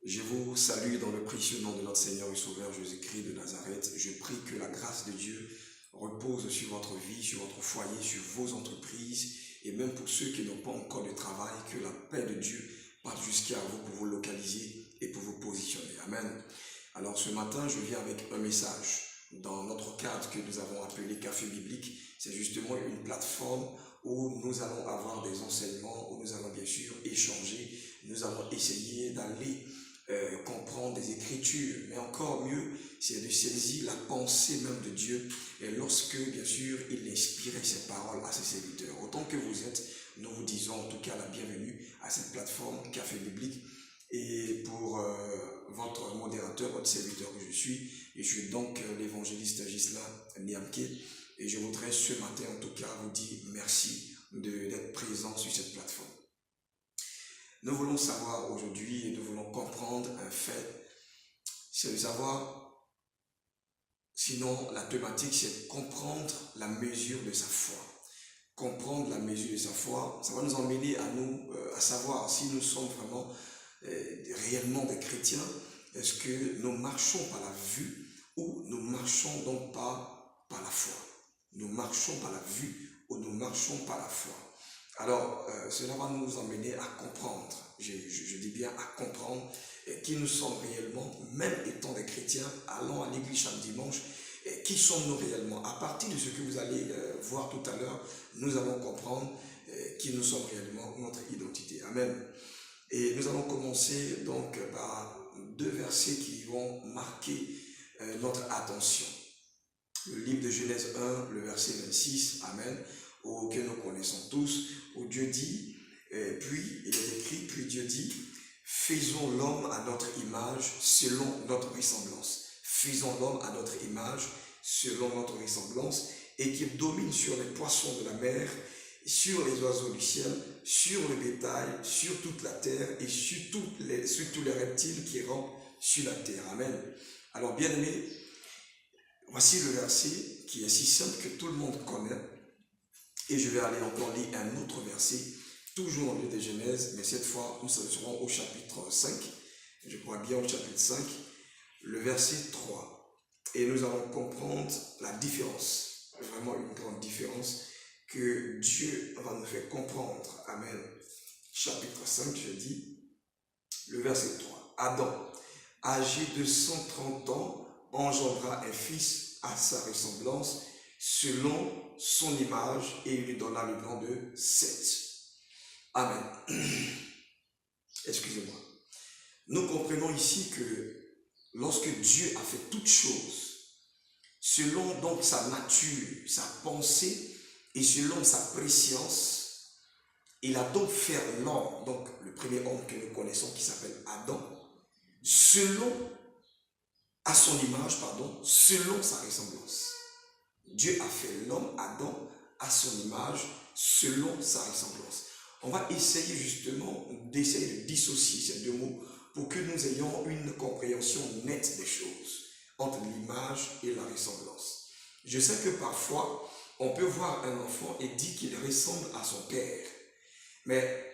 Je vous salue dans le précieux nom de notre Seigneur et Sauveur Jésus-Christ de Nazareth. Je prie que la grâce de Dieu repose sur votre vie, sur votre foyer, sur vos entreprises et même pour ceux qui n'ont pas encore de travail, que la paix de Dieu parte jusqu'à vous pour vous localiser et pour vous positionner. Amen. Alors ce matin, je viens avec un message. Dans notre cadre que nous avons appelé Café Biblique, c'est justement une plateforme où nous allons avoir des enseignements, où nous allons bien sûr échanger, nous allons essayer d'aller comprendre des Écritures, mais encore mieux, c'est de saisir la pensée même de Dieu et lorsque, bien sûr, il inspirait ses paroles à ses serviteurs. Autant que vous êtes, nous vous disons en tout cas la bienvenue à cette plateforme Café Biblique. Et pour votre modérateur, votre serviteur que je suis donc l'évangéliste Ghislain Niamke, et je voudrais ce matin en tout cas vous dire merci d'être présent sur cette plateforme. Nous voulons savoir aujourd'hui et nous voulons comprendre un fait, c'est de savoir, sinon la thématique c'est comprendre la mesure de sa foi. Comprendre la mesure de sa foi, ça va nous emmener à à savoir si nous sommes vraiment réellement des chrétiens. Est-ce que nous marchons par la vue ou nous marchons donc pas par la foi? Nous marchons par la vue ou nous marchons par la foi? Alors, cela va nous emmener à comprendre, je dis bien à comprendre qui nous sommes réellement, même étant des chrétiens, allons à l'église chaque dimanche, qui sommes-nous réellement? À partir de ce que vous allez voir tout à l'heure, nous allons comprendre qui nous sommes réellement, notre identité. Amen. Et nous allons commencer donc par deux versets qui vont marquer notre attention. Le livre de Genèse 1, le verset 26, Amen, que nous connaissons tous, où Dieu dit, puis il est écrit, puis Dieu dit, faisons l'homme à notre image selon notre ressemblance. Faisons l'homme à notre image selon notre ressemblance et qu'il domine sur les poissons de la mer, sur les oiseaux du ciel, sur le bétail, sur toute la terre et sur tous les reptiles qui rampent sur la terre. Amen. Alors bien aimé, voici le verset qui est si simple que tout le monde connaît. Et je vais aller encore lire un autre verset, toujours dans le livre de Genèse, mais cette fois nous serons au chapitre 5. Je crois bien au chapitre 5, le verset 3. Et nous allons comprendre la différence, vraiment une grande différence que Dieu va nous faire comprendre. Amen. Chapitre 5, je dis, le verset 3. Adam, âgé de 130 ans, engendra un fils à sa ressemblance, selon son image, et il lui donna le nom de Seth. Amen. Excusez-moi. Nous comprenons ici que lorsque Dieu a fait toutes choses, selon donc sa nature, sa pensée, et selon sa préscience, il a donc fait l'homme, donc le premier homme que nous connaissons qui s'appelle Adam, à son image, selon sa ressemblance. Dieu a fait l'homme, Adam, à son image, selon sa ressemblance. On va essayer justement de dissocier ces deux mots pour que nous ayons une compréhension nette des choses entre l'image et la ressemblance. Je sais que parfois, on peut voir un enfant et dire qu'il ressemble à son père. Mais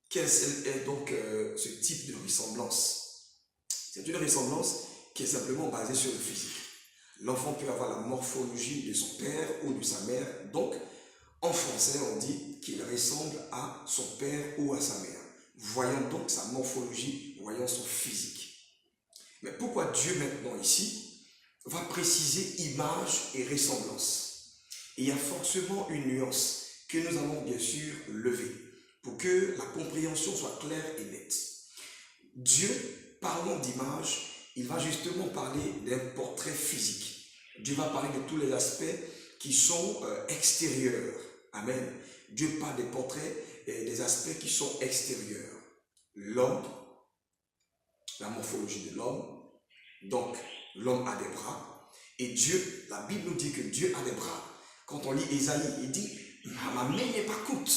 quel est donc ce type de ressemblance? C'est une ressemblance qui est simplement basée sur le physique. L'enfant peut avoir la morphologie de son père ou de sa mère. Donc, en français, on dit qu'il ressemble à son père ou à sa mère. Voyons donc sa morphologie, voyons son physique. Mais pourquoi Dieu maintenant ici va préciser image et ressemblance? Et il y a forcément une nuance que nous allons bien sûr lever pour que la compréhension soit claire et nette. Dieu, parlant d'image, il va justement parler d'un portrait physique. Dieu va parler de tous les aspects qui sont extérieurs. Amen. Dieu parle des portraits et des aspects qui sont extérieurs. L'homme, la morphologie de l'homme, donc l'homme a des bras, et Dieu, la Bible nous dit que Dieu a des bras. Quand on lit Ésaïe, il dit, ma main n'est pas courte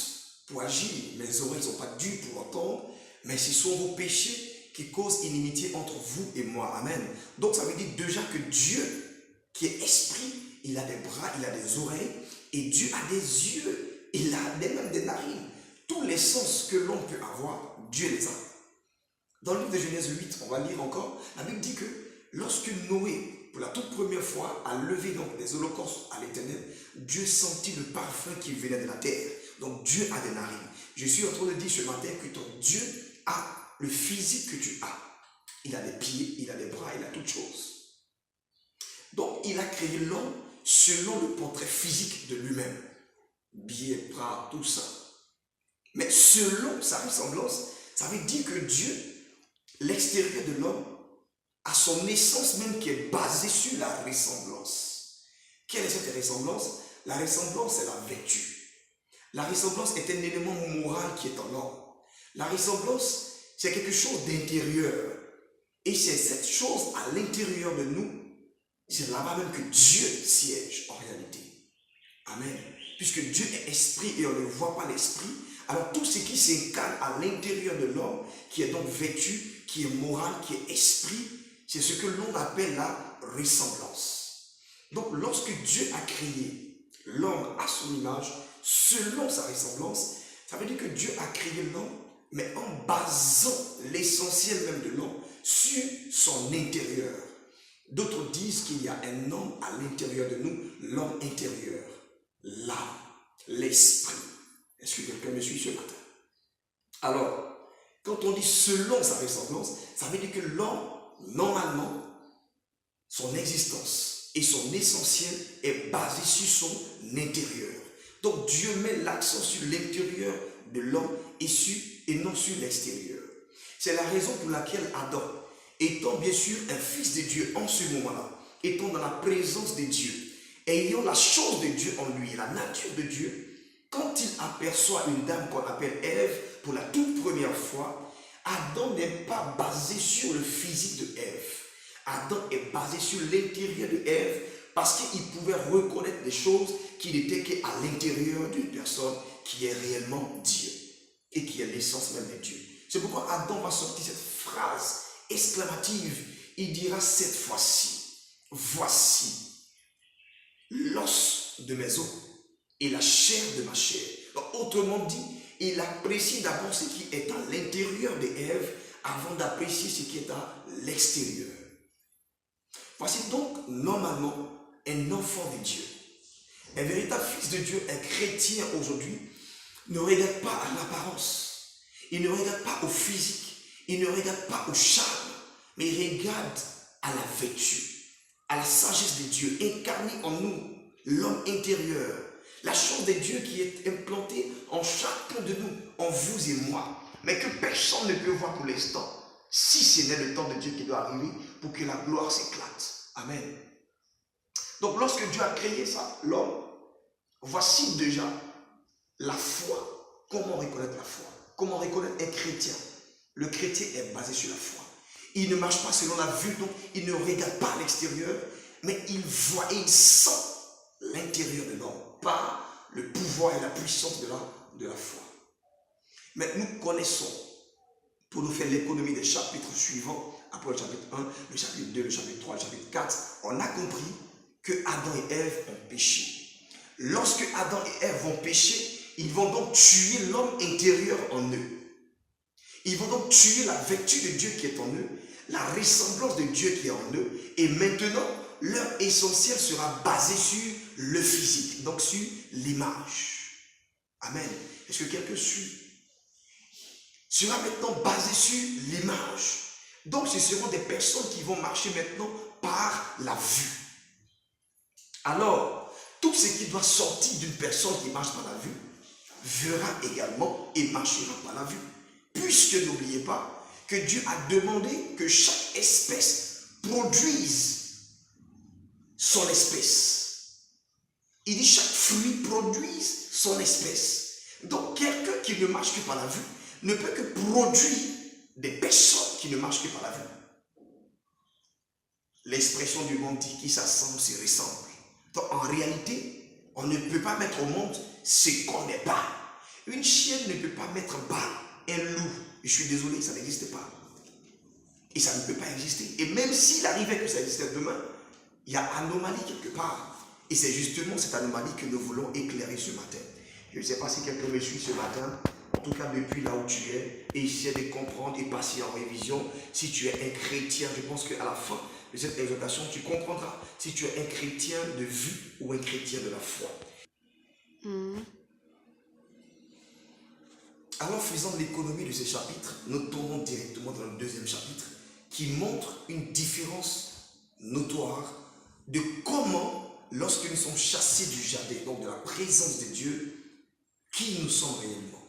pour agir, mes oreilles ne sont pas dures pour entendre, mais ce sont vos péchés qui causent inimitié entre vous et moi. Amen. Donc ça veut dire déjà que Dieu, qui est esprit, il a des bras, il a des oreilles, et Dieu a des yeux, il a même des narines. Tous les sens que l'on peut avoir, Dieu les a. Dans le livre de Genèse 8, on va lire encore, la Bible dit que lorsque Noé, pour la toute première fois, a levé donc des holocaustes à l'Éternel, Dieu sentit le parfum qui venait de la terre. Donc Dieu a des narines. Je suis en train de dire ce matin que ton Dieu a le physique que tu as. Il a des pieds, il a des bras, il a toutes choses. Donc il a créé l'homme selon le portrait physique de lui-même. Pieds, bras, tout ça. Mais selon sa ressemblance, ça veut dire que Dieu, l'extérieur de l'homme, a son essence même qui est basée sur la ressemblance. Quelle est cette ressemblance? La ressemblance, c'est la vertu. La ressemblance est un élément moral qui est en l'homme. La ressemblance, c'est quelque chose d'intérieur. Et c'est cette chose à l'intérieur de nous, c'est là-bas même que Dieu siège en réalité. Amen. Puisque Dieu est esprit et on ne voit pas l'esprit, alors tout ce qui s'incarne à l'intérieur de l'homme, qui est donc vêtu, qui est moral, qui est esprit, c'est ce que l'on appelle la ressemblance. Donc lorsque Dieu a créé l'homme à son image, selon sa ressemblance, ça veut dire que Dieu a créé l'homme, mais en basant l'essentiel même de l'homme sur son intérieur. D'autres disent qu'il y a un homme à l'intérieur de nous, l'homme intérieur, l'âme, l'esprit. Est-ce que quelqu'un me suit ce matin? Alors, quand on dit selon sa ressemblance, ça veut dire que l'homme, normalement, son existence et son essentiel est basé sur son intérieur. Donc Dieu met l'accent sur l'intérieur de l'homme et non sur l'extérieur. C'est la raison pour laquelle Adam, étant bien sûr un fils de Dieu en ce moment-là, étant dans la présence de Dieu, ayant la chose de Dieu en lui, la nature de Dieu, quand il aperçoit une dame qu'on appelle Ève pour la toute première fois, Adam n'est pas basé sur le physique de Ève. Adam est basé sur l'intérieur de Ève parce qu'il pouvait reconnaître des choses qui n'étaient qu'à l'intérieur d'une personne qui est réellement Dieu et qui est l'essence même de Dieu. C'est pourquoi Adam va sortir cette phrase exclamative. Il dira cette fois-ci, voici l'os de mes os et la chair de ma chair. Donc, autrement dit, il apprécie d'abord ce qui est à l'intérieur de Ève avant d'apprécier ce qui est à l'extérieur. Voici donc normalement un enfant de Dieu. Un véritable fils de Dieu, un chrétien aujourd'hui, ne regarde pas à l'apparence. Il ne regarde pas au physique. Il ne regarde pas au charme. Mais il regarde à la vertu, à la sagesse de Dieu, incarnée en nous, l'homme intérieur. La chose de Dieu qui est implantée en chacun de nous, en vous et moi, mais que personne ne peut voir pour l'instant, si ce n'est le temps de Dieu qui doit arriver pour que la gloire s'éclate. Amen. Donc lorsque Dieu a créé ça, l'homme, voici déjà la foi. Comment reconnaître la foi? Comment reconnaître un chrétien? Le chrétien est basé sur la foi. Il ne marche pas selon la vue, donc il ne regarde pas à l'extérieur, mais il voit et il sent l'intérieur de l'homme par le pouvoir et la puissance de la foi. Mais nous connaissons, pour nous faire l'économie des chapitres suivants, après le chapitre 1, le chapitre 2, le chapitre 3, le chapitre 4, on a compris que Adam et Ève ont péché. Lorsque Adam et Ève vont pécher, ils vont donc tuer l'homme intérieur en eux. Ils vont donc tuer la vertu de Dieu qui est en eux, la ressemblance de Dieu qui est en eux, et maintenant, leur essentiel sera basé sur le physique, donc sur l'image. Amen. Est-ce que quelqu'un suit? Sera maintenant basé sur l'image. Donc ce seront des personnes qui vont marcher maintenant par la vue. Alors, tout ce qui doit sortir d'une personne qui marche par la vue, verra également et marchera par la vue. Puisque n'oubliez pas que Dieu a demandé que chaque espèce produise son espèce. Il dit chaque fruit produise son espèce. Donc quelqu'un qui ne marche que par la vue ne peut que produire des personnes qui ne marchent que par la vue. L'expression du monde dit qui s'assemble se ressemble. Donc en réalité, on ne peut pas mettre au monde ce qu'on n'est pas. Une chienne ne peut pas mettre bas un loup. Je suis désolé, ça n'existe pas. Et ça ne peut pas exister. Et même s'il arrivait que ça existait demain, il y a anomalie quelque part. Et c'est justement cette anomalie que nous voulons éclairer ce matin. Je ne sais pas si quelqu'un me suit ce matin. en tout cas depuis là où tu es, et essaie de comprendre et passer en révision. Si tu es un chrétien, je pense qu'à la fin de cette exhortation, tu comprendras si tu es un chrétien de vue ou un chrétien de la foi. Alors, faisant l'économie de ce chapitre, nous tournons directement dans le deuxième chapitre qui montre une différence notoire de comment, lorsque nous sommes chassés du jardin, donc de la présence de Dieu, qui nous sommes réellement.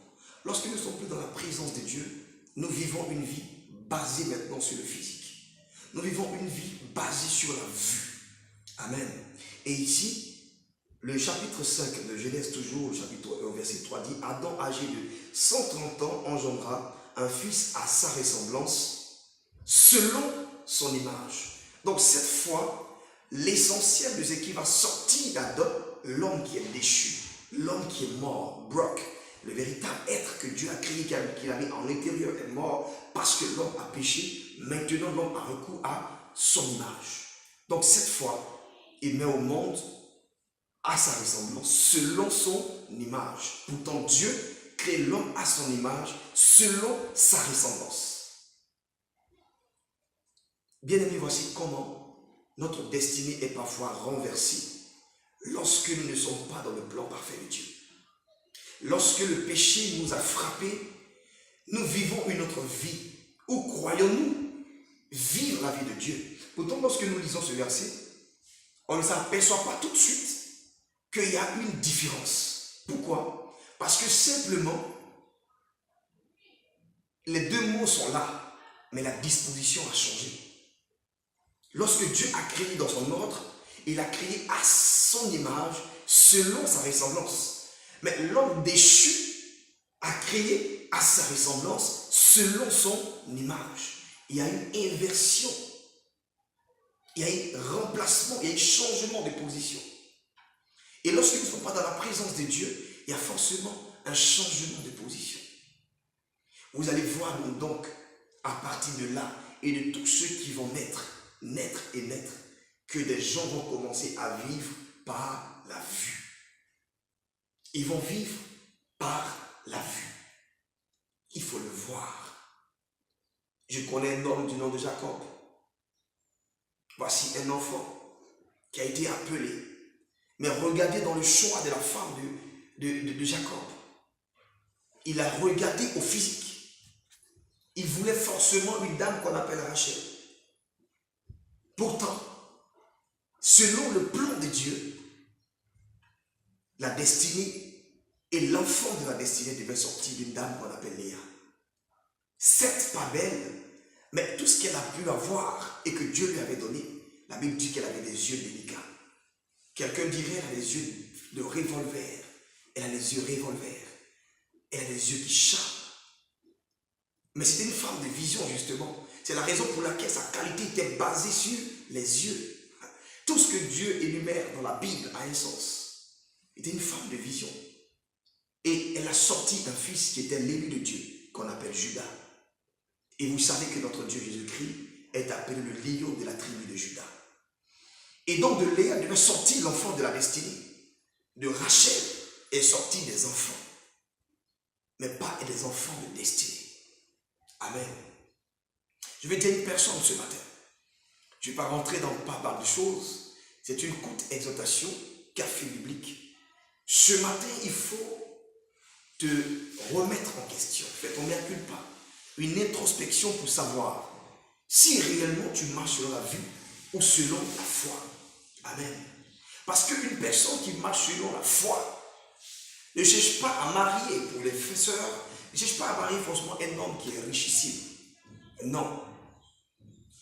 Lorsque nous ne sommes plus dans la présence de Dieu, nous vivons une vie basée maintenant sur le physique. Nous vivons une vie basée sur la vue. Amen. Et ici, le chapitre 5 de Genèse, toujours, chapitre 1, verset 3, dit « Adam, âgé de 130 ans, engendra un fils à sa ressemblance, selon son image. » Donc cette fois, l'essentiel de ce qui va sortir d'Adam, l'homme qui est déchu, l'homme qui est mort, Brock, le véritable être que Dieu a créé, qu'il a mis en intérieur, est mort parce que l'homme a péché. Maintenant, l'homme a recours à son image. Donc cette fois, il met au monde à sa ressemblance, selon son image. Pourtant, Dieu crée l'homme à son image, selon sa ressemblance. Bien-aimés, voici comment notre destinée est parfois renversée lorsque nous ne sommes pas dans le plan parfait de Dieu. Lorsque le péché nous a frappés, nous vivons une autre vie. Où croyons-nous vivre la vie de Dieu? Pourtant, lorsque nous lisons ce verset, on ne s'aperçoit pas tout de suite qu'il y a une différence. Pourquoi? Parce que simplement, les deux mots sont là, mais la disposition a changé. Lorsque Dieu a créé dans son ordre, il a créé à son image, selon sa ressemblance. Mais l'homme déchu a créé à sa ressemblance, selon son image. Il y a une inversion, il y a un remplacement, il y a un changement de position. Et lorsque nous ne sommes pas dans la présence de Dieu, il y a forcément un changement de position. Vous allez voir donc, à partir de là, et de tous ceux qui vont naître, que des gens vont commencer à vivre par la vue. Ils vont vivre par la vue. Il faut le voir. Je connais un homme du nom de Jacob. Voici un enfant qui a été appelé. Mais regardez dans le choix de la femme de Jacob. Il a regardé au physique. Il voulait forcément une dame qu'on appelle Rachel. Pourtant, selon le plan de Dieu, la destinée et l'enfant de la destinée devaient sortir d'une dame qu'on appelle Léa. Certes pas belle, mais tout ce qu'elle a pu avoir et que Dieu lui avait donné, la Bible dit qu'elle avait des yeux délicats. Quelqu'un dirait qu'elle a des yeux de revolver. Elle a les yeux revolver. Elle a des yeux qui chappent. Mais c'était une femme de vision, justement. C'est la raison pour laquelle sa qualité était basée sur les yeux. Tout ce que Dieu énumère dans la Bible a un sens. C'était une femme de vision. Et elle a sorti un fils qui était l'élu de Dieu, qu'on appelle Judas. Et vous savez que notre Dieu Jésus-Christ est appelé le lion de la tribu de Judas. Et donc de Léa devait sortir l'enfant de la destinée. De Rachel est sorti des enfants. Mais pas des enfants de destinée. Amen. Je vais dire une personne ce matin. Je ne vais pas rentrer dans pas mal de choses. C'est une courte exhortation, café biblique. Ce matin, il faut te remettre en question. Fais ton mea culpa. Une introspection pour savoir si réellement tu marches selon la vue ou selon la foi. Amen. Parce qu'une personne qui marche selon la foi ne cherche pas à marier pour les frères, ne cherche pas à marier forcément un homme qui est richissime. Non.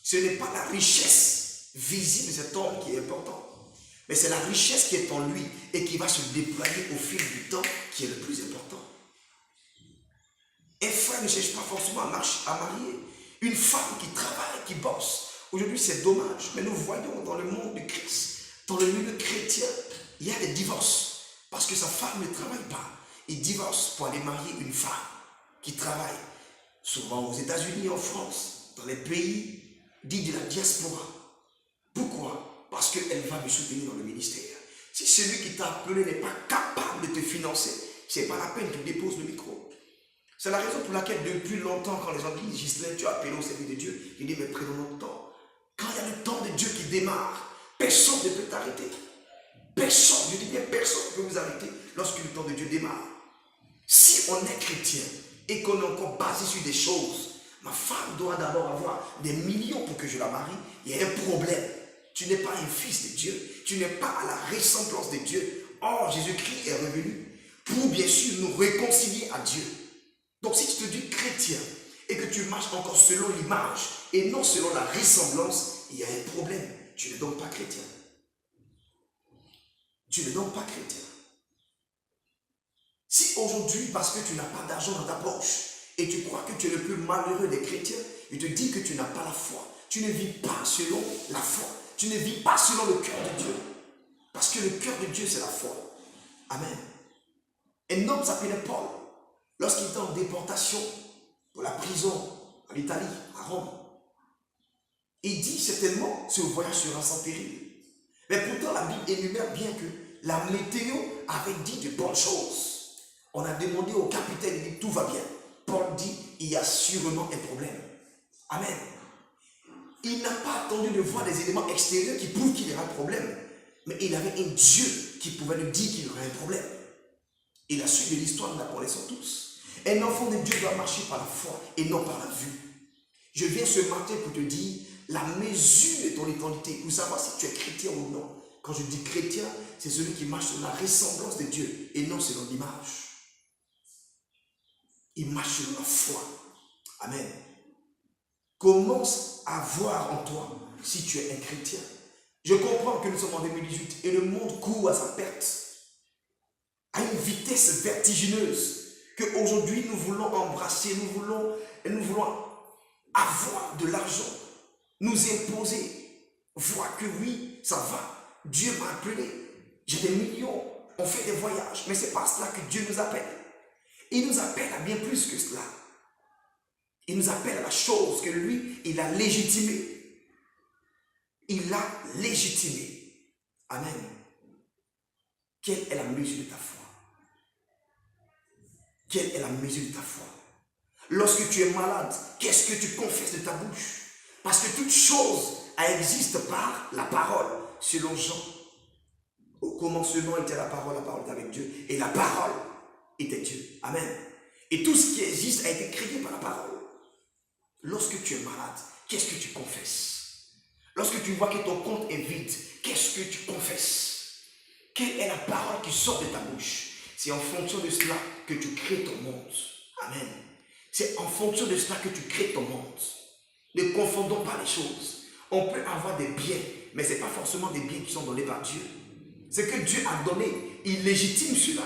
Ce n'est pas la richesse visible de cet homme qui est important. Mais c'est la richesse qui est en lui et qui va se déployer au fil du temps qui est le plus important. Un frère ne cherche pas forcément à marier une femme qui travaille, qui bosse. Aujourd'hui, c'est dommage, mais nous voyons dans le monde du Christ, dans le milieu chrétien, il y a des divorces. Parce que sa femme ne travaille pas. Il divorce pour aller marier une femme qui travaille. Souvent aux États-Unis, en France, dans les pays dits de la diaspora. Pourquoi? Parce qu'elle va me soutenir dans le ministère. Si celui qui t'a appelé n'est pas capable de te financer, ce n'est pas la peine que tu déposes le micro. C'est la raison pour laquelle depuis longtemps, quand les gens disent Ghislain, tu as appelé au service de Dieu, je dis mais prenons notre temps. Quand il y a le temps de Dieu qui démarre, personne ne peut t'arrêter. Personne, je dis bien personne ne peut vous arrêter lorsque le temps de Dieu démarre. Si on est chrétien et qu'on est encore basé sur des choses, ma femme doit d'abord avoir des millions pour que je la marie, il y a un problème. Tu n'es pas un fils de Dieu, tu n'es pas à la ressemblance de Dieu. Or, Jésus-Christ est revenu pour bien sûr nous réconcilier à Dieu. Donc si tu te dis chrétien et que tu marches encore selon l'image et non selon la ressemblance, il y a un problème. Tu n'es donc pas chrétien. Tu n'es donc pas chrétien. Si aujourd'hui, parce que tu n'as pas d'argent dans ta poche et tu crois que tu es le plus malheureux des chrétiens, je te dis que tu n'as pas la foi. Tu ne vis pas selon la foi. Tu ne vis pas selon le cœur de Dieu. Parce que le cœur de Dieu, c'est la foi. Amen. Un homme s'appelait Paul. Lorsqu'il était en déportation pour la prison en Italie, à Rome, il dit certainement, ce voyage sera sans péril. Mais pourtant, la Bible énumère bien que la météo avait dit de bonnes choses. On a demandé au capitaine, il dit tout va bien. Paul dit, il y a sûrement un problème. Amen. Il n'a pas attendu de voir des éléments extérieurs qui prouvent qu'il y aura un problème. Mais il avait un Dieu qui pouvait lui dire qu'il y aurait un problème. Et la suite de l'histoire, nous la connaissons tous. Un enfant de Dieu doit marcher par la foi et non par la vue. Je viens ce matin pour te dire la mesure de ton éternité, pour savoir si tu es chrétien ou non. Quand je dis chrétien, c'est celui qui marche sur la ressemblance de Dieu et non selon l'image. Il marche sur la foi. Amen. Commence à voir en toi si tu es un chrétien. Je comprends que nous sommes en 2018 et le monde court à sa perte, à une vitesse vertigineuse, qu'aujourd'hui nous voulons embrasser, nous voulons avoir de l'argent, nous imposer, voir que oui, ça va, Dieu m'a appelé, j'ai des millions, on fait des voyages, mais c'est pas cela que Dieu nous appelle. Il nous appelle à bien plus que cela. Il nous appelle à la chose que lui, il a légitimée. Il l'a légitimée. Amen. Quelle est la mesure de ta foi? Quelle est la mesure de ta foi? Lorsque tu es malade, qu'est-ce que tu confesses de ta bouche? Parce que toute chose existe par la parole, selon Jean. Au commencement était la parole était avec Dieu, et la parole était Dieu. Amen. Et tout ce qui existe a été créé par la parole. Lorsque tu es malade, qu'est-ce que tu confesses? Lorsque tu vois que ton compte est vide, qu'est-ce que tu confesses? Quelle est la parole qui sort de ta bouche? C'est en fonction de cela que tu crées ton monde. Amen. C'est en fonction de cela que tu crées ton monde. Ne confondons pas les choses. On peut avoir des biens, mais ce n'est pas forcément des biens qui sont donnés par Dieu. Ce que Dieu a donné, il légitime cela.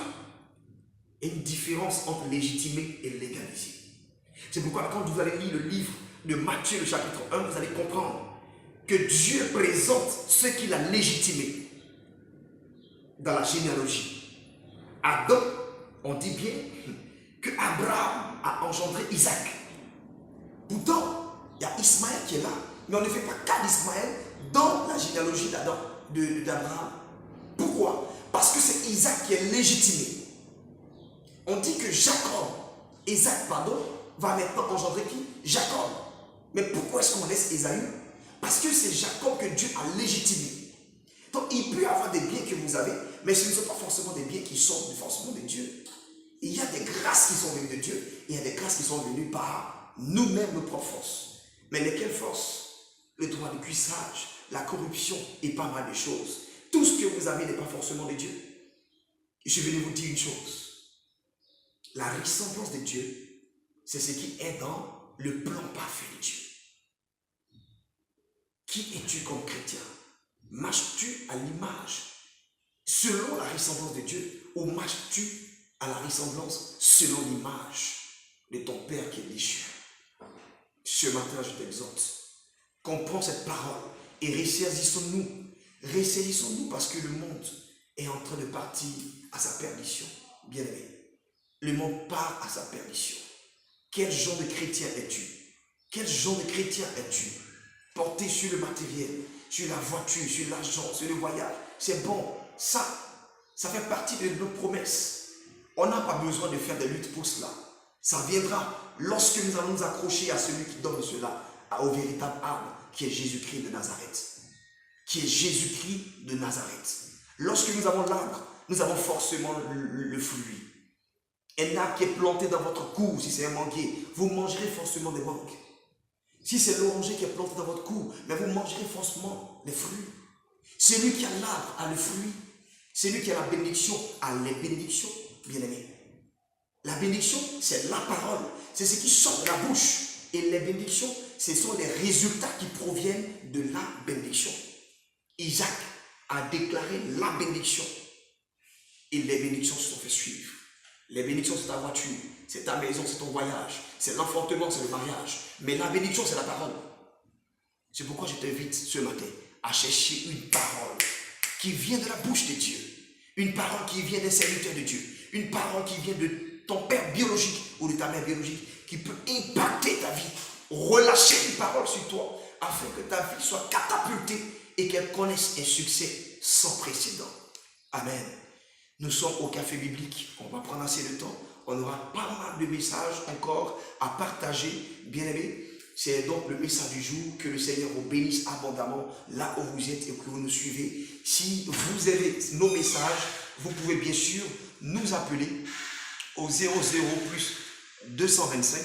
Il y a une différence entre légitimer et légaliser. C'est pourquoi quand vous allez lire le livre de Matthieu, le chapitre 1, vous allez comprendre que Dieu présente ce qu'il a légitimé dans la généalogie. Adam, on dit bien que Abraham a engendré Isaac. Pourtant, il y a Ismaël qui est là, mais on ne fait pas cas d'Ismaël dans la généalogie d'Abraham. Pourquoi? Parce que c'est Isaac qui est légitimé. On dit que Isaac, va maintenant engendrer qui? Jacob. Mais pourquoi est-ce qu'on laisse Ésaü? Parce que c'est Jacob que Dieu a légitimé. Donc il peut y avoir des biens que vous avez, mais ce ne sont pas forcément des biens qui sont forcément de Dieu. Il y a des grâces qui sont venues de Dieu, et il y a des grâces qui sont venues par nous-mêmes, nos propres forces. Mais lesquelles forces? Le droit de cuissage, la corruption et pas mal de choses. Tout ce que vous avez n'est pas forcément de Dieu. Je vais vous dire une chose. La ressemblance de Dieu, c'est ce qui est dans le plan parfait de Dieu. Qui es-tu comme chrétien? Marches-tu à l'image selon la ressemblance de Dieu ou marches-tu à la ressemblance selon l'image de ton Père qui est les cieux? Ce matin, je t'exhorte, comprends cette parole et ressaisissons-nous. Ressaisissons-nous parce que le monde est en train de partir à sa perdition. Bien aimé, le monde part à sa perdition. Quel genre de chrétien es-tu? Quel genre de chrétien es-tu? Porté sur le matériel, sur la voiture, sur l'argent, sur le voyage. C'est bon, ça fait partie de nos promesses. On n'a pas besoin de faire des luttes pour cela. Ça viendra lorsque nous allons nous accrocher à celui qui donne cela, au véritable arbre, qui est Jésus-Christ de Nazareth. Qui est Jésus-Christ de Nazareth. Lorsque nous avons l'arbre, nous avons forcément le fruit. Un arbre qui est planté dans votre cour, si c'est un manguier, vous mangerez forcément des mangues. Si c'est l'oranger qui est planté dans votre cour, mais vous mangerez forcément les fruits. Celui qui a l'arbre a le fruit. Celui qui a la bénédiction a les bénédictions, bien aimé. La bénédiction, c'est la parole. C'est ce qui sort de la bouche. Et les bénédictions, ce sont les résultats qui proviennent de la bénédiction. Isaac a déclaré la bénédiction. Et les bénédictions se sont fait suivre. Les bénédictions, c'est ta voiture, c'est ta maison, c'est ton voyage, c'est l'enfantement, c'est le mariage. Mais la bénédiction, c'est la parole. C'est pourquoi je t'invite ce matin à chercher une parole qui vient de la bouche de Dieu. Une parole qui vient des serviteurs de Dieu. Une parole qui vient de ton père biologique ou de ta mère biologique qui peut impacter ta vie. Relâcher une parole sur toi afin que ta vie soit catapultée et qu'elle connaisse un succès sans précédent. Amen. Nous sommes au café biblique. On va prendre assez de temps. On aura pas mal de messages encore à partager. Bien aimé, c'est donc le message du jour. Que le Seigneur vous bénisse abondamment là où vous êtes et que vous nous suivez. Si vous avez nos messages, vous pouvez bien sûr nous appeler au 00 plus 225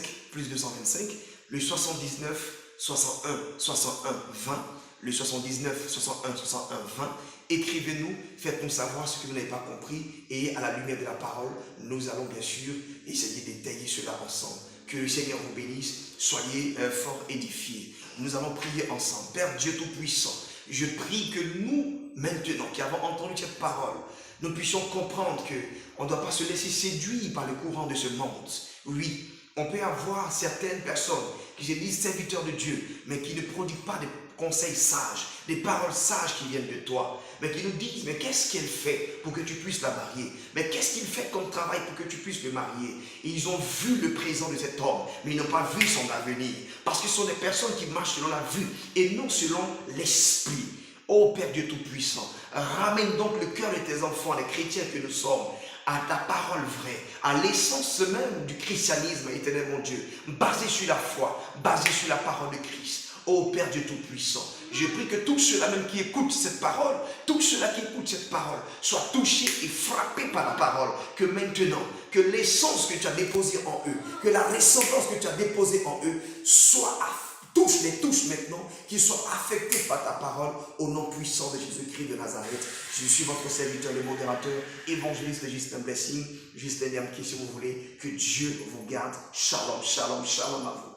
le 79 61 61 20 le 79 61 61 20. Écrivez-nous, faites-nous savoir ce que vous n'avez pas compris et à la lumière de la parole, nous allons bien sûr essayer de détailler cela ensemble. Que le Seigneur vous bénisse, soyez fort édifiés. Nous allons prier ensemble. Père Dieu Tout-Puissant, je prie que nous, maintenant, qui avons entendu cette parole, nous puissions comprendre qu'on ne doit pas se laisser séduire par le courant de ce monde. Oui, on peut avoir certaines personnes qui se disent serviteurs de Dieu, mais qui ne prodiguent pas de conseils sages, des paroles sages qui viennent de toi, mais qui nous disent, mais qu'est-ce qu'elle fait pour que tu puisses la marier? Mais qu'est-ce qu'il fait comme travail pour que tu puisses le marier? Et ils ont vu le présent de cet homme, mais ils n'ont pas vu son avenir, parce que ce sont des personnes qui marchent selon la vue et non selon l'esprit. Ô Père Dieu Tout-Puissant, ramène donc le cœur de tes enfants, les chrétiens que nous sommes, à ta parole vraie, à l'essence même du christianisme, éternel mon Dieu, basé sur la foi, basé sur la parole de Christ. Ô Père Dieu Tout-Puissant, je prie que tous ceux-là même qui écoutent cette parole, tous ceux-là qui écoutent cette parole, soient touchés et frappés par la parole, que maintenant, que l'essence que tu as déposée en eux, que la ressemblance que tu as déposée en eux, les touche maintenant, qu'ils soient affectés par ta parole, au nom puissant de Jésus-Christ de Nazareth. Je suis votre serviteur, le modérateur, évangéliste Justin Blessing, Justin Niamki si vous voulez, que Dieu vous garde. Shalom, shalom, shalom à vous.